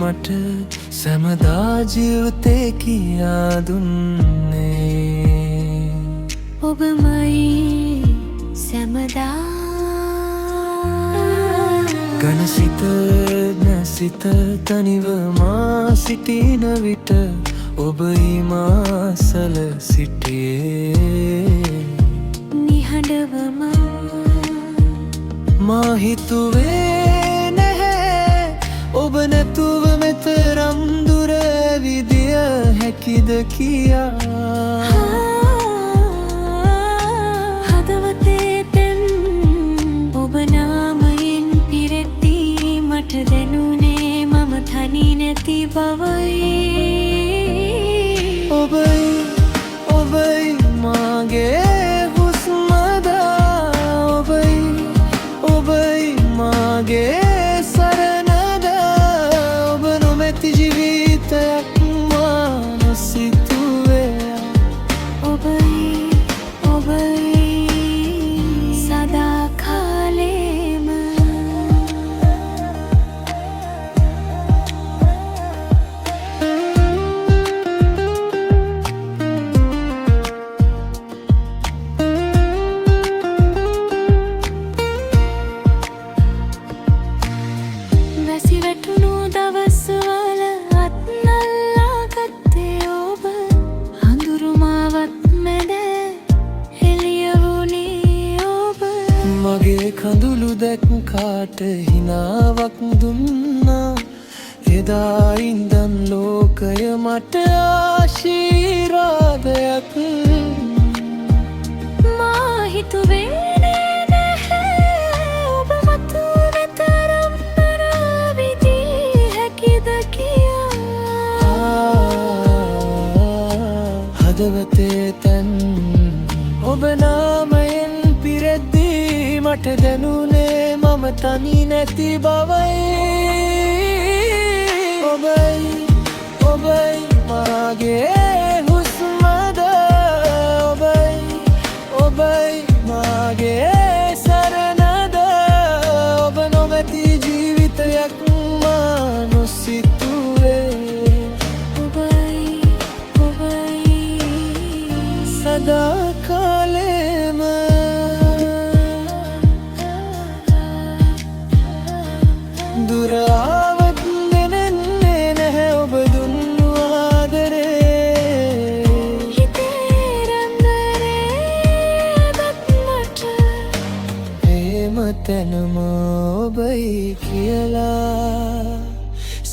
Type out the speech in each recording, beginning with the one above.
මට සැමදා ජීවිතේ කියා දුන්නේ ඔබමයි සැමදා ගණසිත නැසිත තනිව මා සිටින විට ඔබ ඊමාසල සිටියේ නිහඬවම මා හිතුවේ නැහැ ඔබ නැතුව මෙතරම් දුර විදිය හැකිද කියා හදවතේ තෙන් ඔබ නාමයෙන් පිරෙද්දී මට දැනුනේ මම තනි නැති බවයි ඔබයි මාගේ හුස්මදා ඔබයි මාගේ සරණදා ඔබ නොමැති ජීවිතයක් මා නොසිතුවේ ඔබයි සදා කාලෙම වැසි වැටුණු දවස්වල අත් නල්ලා ගත්තේ ඔබ අඳුරු මාවත් මැද එළිය වුණේ ඔබ මගේ කඳුළු දැක්කාට හිනාවක් දුන්නා එදා ඉඳන් ලෝකය මට ආශිර්වාදයක් මා හිතුවේ ඔබ මතු වෙතරම් නරවිදී හැකිද කියා හදවතේ තැන් ඔබ නාමයෙන් පිරෙද්දී මට දැනුනේ මම තනි නැති බවයි ඔබයි මාගේ හුස්මදා ඔබයි මාගේ සරණදා ඔබ නොමැති ජීවිතයක් මා නොසිතුවේ ඔබයි සදා කාලෙම දුර ආවත් දැනෙන්නේ නැහැ ඔබ දුන්නු ආදරේ හිතේ රන්දරේ මට එහෙම තැනම ඔබයි කියලා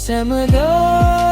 සැමදා